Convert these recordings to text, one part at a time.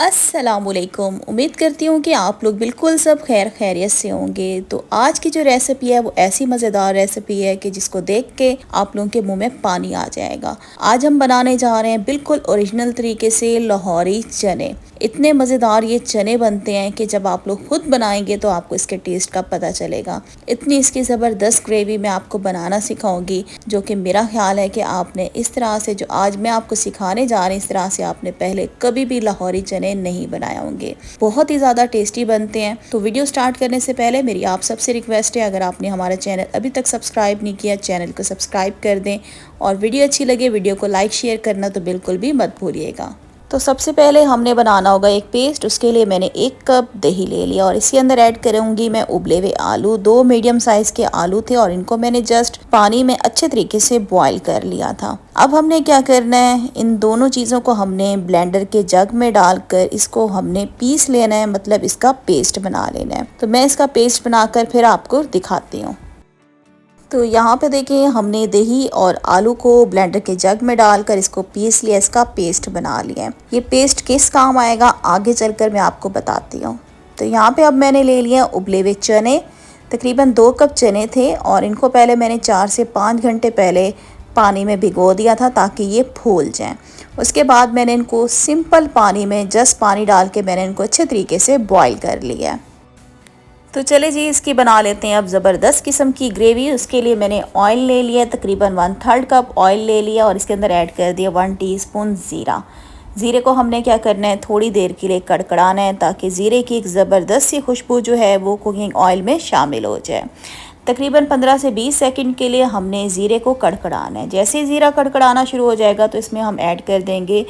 अस्सलामुअलैकुम। उम्मीद करती हूँ कि आप लोग बिल्कुल सब खैर खैरियत से होंगे। तो आज की जो रेसिपी है वो ऐसी मज़ेदार रेसिपी है कि जिसको देख के आप लोगों के मुंह में पानी आ जाएगा। आज हम बनाने जा रहे हैं बिल्कुल ओरिजिनल तरीके से लाहौरी चने। इतने मज़ेदार ये चने बनते हैं कि जब आप लोग खुद बनाएंगे तो आपको इसके टेस्ट का पता चलेगा। इतनी इसकी ज़बरदस्त ग्रेवी मैं आपको बनाना सिखाऊंगी, जो कि मेरा ख्याल है कि आपने इस तरह से, जो आज मैं आपको सिखाने जा रही हूँ, इस तरह से आपने पहले कभी भी लाहौरी चने नहीं बनाए होंगे। बहुत ही ज़्यादा टेस्टी बनते हैं। तो वीडियो स्टार्ट करने से पहले मेरी आप सबसे रिक्वेस्ट है, अगर आपने हमारा चैनल अभी तक सब्सक्राइब नहीं किया, चैनल को सब्सक्राइब कर दें और वीडियो अच्छी लगे वीडियो को लाइक शेयर करना तो बिल्कुल भी मत भूलिएगा। तो सबसे पहले हमने बनाना होगा एक पेस्ट। उसके लिए मैंने 1 कप दही ले लिया और इसके अंदर ऐड करूंगी मैं उबले हुए आलू। 2 मीडियम साइज के आलू थे और इनको मैंने जस्ट पानी में अच्छे तरीके से बॉईल कर लिया था। अब हमने क्या करना है, इन दोनों चीज़ों को हमने ब्लेंडर के जग में डालकर इसको हमने पीस लेना है, मतलब इसका पेस्ट बना लेना है। तो मैं इसका पेस्ट बनाकर फिर आपको दिखाती हूँ। तो यहाँ पे देखिए हमने दही और आलू को ब्लेंडर के जग में डालकर इसको पीस लिया, इसका पेस्ट बना लिया है। ये पेस्ट किस काम आएगा आगे चलकर मैं आपको बताती हूँ। तो यहाँ पे अब मैंने ले लिया उबले हुए चने। तकरीबन 2 कप चने थे और इनको पहले मैंने 4 से 5 घंटे पहले पानी में भिगो दिया था ताकि ये फूल जाएं। उसके बाद मैंने इनको सिंपल पानी में जस्ट पानी डाल के मैंने इनको अच्छे तरीके से बॉयल कर लिया। तो चले जी इसकी बना लेते हैं अब ज़बरदस्त किस्म की ग्रेवी। उसके लिए मैंने ऑयल ले लिया, तकरीबन 1/3 कप ऑयल ले लिया और इसके अंदर ऐड कर दिया 1 टीस्पून ज़ीरा। ज़ीरे को हमने क्या करना है, थोड़ी देर के लिए कड़कड़ाना है ताकि ज़ीरे की एक ज़बरदस्त सी खुशबू जो है वो कुकिंग ऑयल में शामिल हो जाए। तकरीबन 15 से 20 सेकंड के लिए हमने ज़ीरे को कड़कड़ाना है। जैसे ही ज़ीरा कड़कड़ाना शुरू हो जाएगा तो इसमें हम ऐड कर देंगे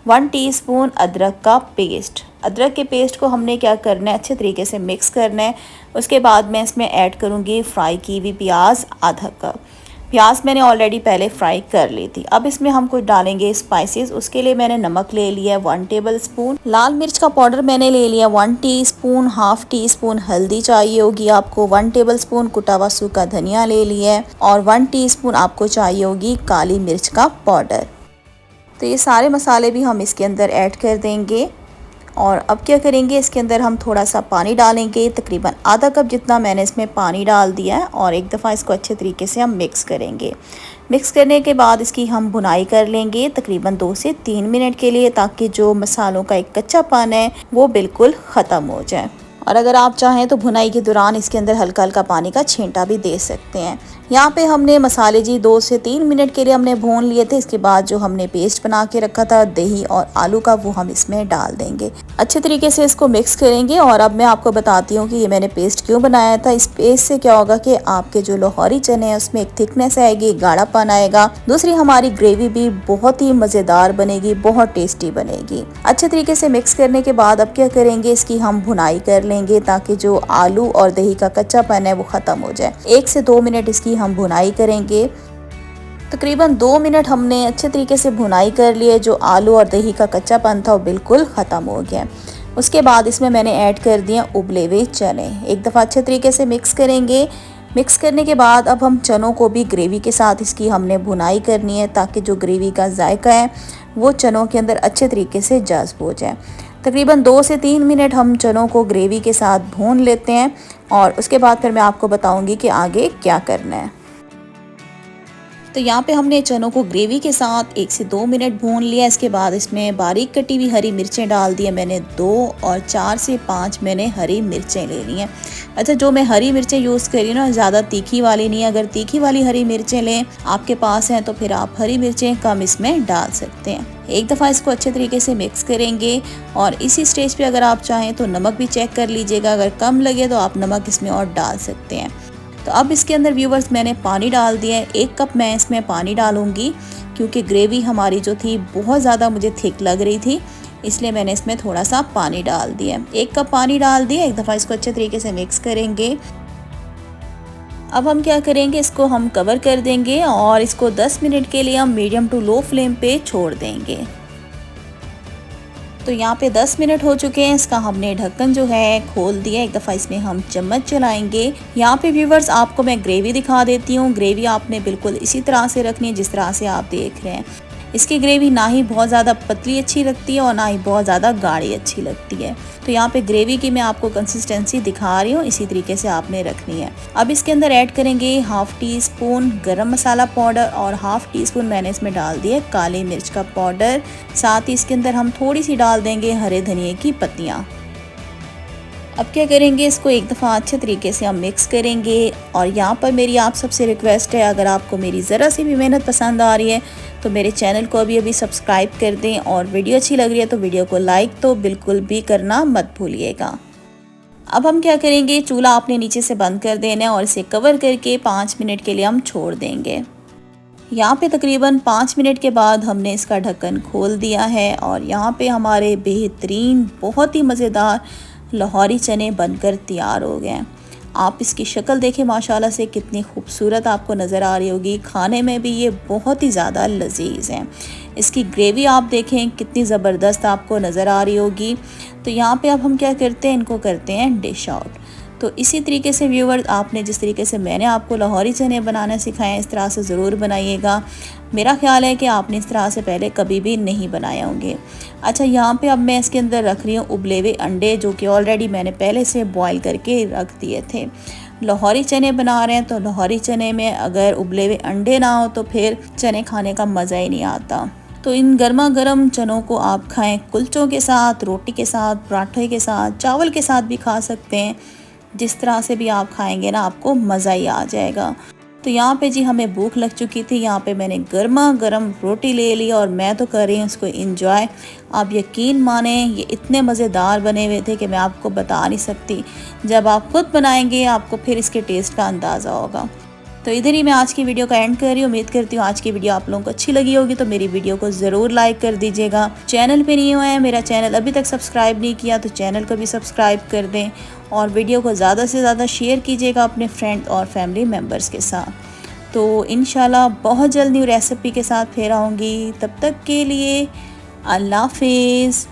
1 टीस्पून अदरक का पेस्ट। अदरक के पेस्ट को हमने क्या करना है, अच्छे तरीके से मिक्स करना है। उसके बाद मैं इसमें ऐड करूँगी फ्राई की हुई प्याज, आधा कप। प्याज मैंने ऑलरेडी पहले फ्राई कर ली थी। अब इसमें हम कुछ डालेंगे स्पाइसेस। उसके लिए मैंने नमक ले लिया 1 टेबल स्पून, लाल मिर्च का पाउडर मैंने ले लिया 1 टीस्पून, हाफ टी स्पून हल्दी चाहिए होगी आपको, 1 टेबल स्पून कुटा हुआ सूखा धनिया ले लिया है और 1 टीस्पून आपको चाहिए होगी काली मिर्च का पाउडर। तो ये सारे मसाले भी हम इसके अंदर ऐड कर देंगे। और अब क्या करेंगे, इसके अंदर हम थोड़ा सा पानी डालेंगे, तकरीबन आधा कप जितना मैंने इसमें पानी डाल दिया है और एक दफ़ा इसको अच्छे तरीके से हम मिक्स करेंगे। मिक्स करने के बाद इसकी हम भुनाई कर लेंगे तकरीबन 2 से 3 मिनट के लिए, ताकि जो मसालों का एक कच्चापन है वो बिल्कुल ख़त्म हो जाए। और अगर आप चाहें तो भुनाई के दौरान इसके अंदर हल्का हल्का पानी का छींटा भी दे सकते हैं। यहाँ पे हमने मसाले जी 2 से 3 मिनट के लिए हमने भून लिए थे। इसके बाद जो हमने पेस्ट बना के रखा था दही और आलू का, वो हम इसमें डाल देंगे। अच्छे तरीके से इसको मिक्स करेंगे। और अब मैं आपको बताती हूँ कि ये मैंने पेस्ट क्यों बनाया था। इस पेस्ट से क्या होगा कि आपके जो लाहौरी चने हैं उसमें एक थिकनेस आएगी, गाढ़ापन आएगा। दूसरी हमारी ग्रेवी भी बहुत ही मज़ेदार बनेगी, बहुत टेस्टी बनेगी। अच्छे तरीके से मिक्स करने के बाद अब क्या करेंगे, इसकी हम भुनाई कर लेंगे ताकि जो आलू और दही का कच्चापन है वो ख़त्म हो जाए। 1 से 2 मिनट इसकी हम भुनाई करेंगे। तकरीबन 2 मिनट हमने अच्छे तरीके से भुनाई कर लिए। जो आलू और दही का कच्चापन था वो बिल्कुल ख़त्म हो गया। उसके बाद इसमें मैंने ऐड कर दिया उबले हुए चने। एक दफ़ा अच्छे तरीके से मिक्स करेंगे। मिक्स करने के बाद अब हम चनों को भी ग्रेवी के साथ इसकी हमने भुनाई करनी है ताकि जो ग्रेवी का जायका है वो चनों के अंदर अच्छे तरीके से जज्ब हो जाए। तकरीबन 2 से 3 मिनट हम चनों को ग्रेवी के साथ भून लेते हैं और उसके बाद फिर मैं आपको बताऊंगी कि आगे क्या करना है। तो यहाँ पे हमने चनों को ग्रेवी के साथ 1 से 2 मिनट भून लिया। इसके बाद इसमें बारीक कटी हुई हरी मिर्चें डाल दी है मैंने 2 और 4 से 5 मैंने हरी मिर्चें ले ली हैं। अच्छा, जो मैं हरी मिर्चें यूज़ करी ना, ज़्यादा तीखी वाली नहीं। अगर तीखी वाली हरी मिर्चें लें आपके पास हैं तो फिर आप हरी मिर्चें कम इसमें डाल सकते हैं। एक दफ़ा इसको अच्छे तरीके से मिक्स करेंगे और इसी स्टेज पे अगर आप चाहें तो नमक भी चेक कर लीजिएगा। अगर कम लगे तो आप नमक इसमें और डाल सकते हैं। तो अब इसके अंदर व्यूवर्स मैंने पानी डाल दिया है। 1 कप मैं इसमें पानी डालूंगी क्योंकि ग्रेवी हमारी जो थी बहुत ज़्यादा मुझे थिक लग रही थी, इसलिए मैंने इसमें थोड़ा सा पानी डाल दिया। 1 कप पानी डाल दिया। एक दफ़ा इसको अच्छे तरीके से मिक्स करेंगे। अब हम क्या करेंगे, इसको हम कवर कर देंगे और इसको 10 मिनट के लिए हम मीडियम टू लो फ्लेम पे छोड़ देंगे। तो यहाँ पे 10 मिनट हो चुके हैं। इसका हमने ढक्कन जो है खोल दिया। एक दफ़ा इसमें हम चम्मच चलाएंगे। यहाँ पे व्यूवर्स आपको मैं ग्रेवी दिखा देती हूँ। ग्रेवी आपने बिल्कुल इसी तरह से रखनी है जिस तरह से आप देख रहे हैं। इसकी ग्रेवी ना ही बहुत ज़्यादा पतली अच्छी लगती है और ना ही बहुत ज़्यादा गाढ़ी अच्छी लगती है। तो यहाँ पे ग्रेवी की मैं आपको कंसिस्टेंसी दिखा रही हूँ, इसी तरीके से आपने रखनी है। अब इसके अंदर ऐड करेंगे 1/2 टीस्पून गरम मसाला पाउडर और 1/2 टीस्पून मैंने इसमें डाल दिया काली मिर्च का पाउडर। साथ ही इसके अंदर हम थोड़ी सी डाल देंगे हरे धनिए की पत्तियाँ। अब क्या करेंगे, इसको एक दफ़ा अच्छे तरीके से हम मिक्स करेंगे। और यहाँ पर मेरी आप सबसे रिक्वेस्ट है, अगर आपको मेरी ज़रा सी भी मेहनत पसंद आ रही है तो मेरे चैनल को अभी सब्सक्राइब कर दें, और वीडियो अच्छी लग रही है तो वीडियो को लाइक तो बिल्कुल भी करना मत भूलिएगा। अब हम क्या करेंगे, चूल्हा आपने नीचे से बंद कर देना है और इसे कवर करके 5 मिनट के लिए हम छोड़ देंगे। यहाँ पे तकरीबन 5 मिनट के बाद हमने इसका ढक्कन खोल दिया है और यहाँ पे हमारे बेहतरीन बहुत ही मज़ेदार लाहौरी चने बनकर तैयार हो गए हैं। आप इसकी शक्ल देखें माशाल्लाह से कितनी खूबसूरत आपको नज़र आ रही होगी। खाने में भी ये बहुत ही ज़्यादा लजीज़ हैं। इसकी ग्रेवी आप देखें कितनी ज़बरदस्त आपको नज़र आ रही होगी। तो यहाँ पे अब हम क्या करते हैं, इनको करते हैं डिश आउट। तो इसी तरीके से व्यूअर्स, आपने जिस तरीके से मैंने आपको लाहौरी चने बनाना सिखाए इस तरह से ज़रूर बनाइएगा। मेरा ख्याल है कि आपने इस तरह से पहले कभी भी नहीं बनाए होंगे। अच्छा, यहाँ पे अब मैं इसके अंदर रख रही हूँ उबले हुए अंडे, जो कि ऑलरेडी मैंने पहले से बॉईल करके रख दिए थे। लाहौरी चने बना रहे हैं तो लाहौरी चने में अगर उबले हुए अंडे ना हो तो फिर चने खाने का मज़ा ही नहीं आता। तो इन गर्मा गर्म चनों को आप खाएं कुलचों के साथ, रोटी के साथ, पराठे के साथ, चावल के साथ भी खा सकते हैं। जिस तरह से भी आप खाएंगे ना आपको मज़ा ही आ जाएगा। तो यहाँ पे जी हमें भूख लग चुकी थी, यहाँ पे मैंने गर्मा गर्म रोटी ले ली और मैं तो कर रही हूँ इसको इंजॉय। आप यकीन माने ये इतने मज़ेदार बने हुए थे कि मैं आपको बता नहीं सकती। जब आप खुद बनाएंगे आपको फिर इसके टेस्ट का अंदाज़ा होगा। तो इधर ही मैं आज की वीडियो का एंड कर रही हूँ। उम्मीद करती हूँ आज की वीडियो आप लोगों को अच्छी लगी होगी, तो मेरी वीडियो को ज़रूर लाइक कर दीजिएगा। चैनल पे नहीं हुआ है, मेरा चैनल अभी तक सब्सक्राइब नहीं किया तो चैनल को भी सब्सक्राइब कर दें और वीडियो को ज़्यादा से ज़्यादा शेयर कीजिएगा अपने फ्रेंड और फैमिली मेम्बर्स के साथ। तो इंशाल्लाह बहुत जल्द न्यू रेसिपी के साथ फिर आऊँगी। तब तक के लिए अल्लाह हाफिज़।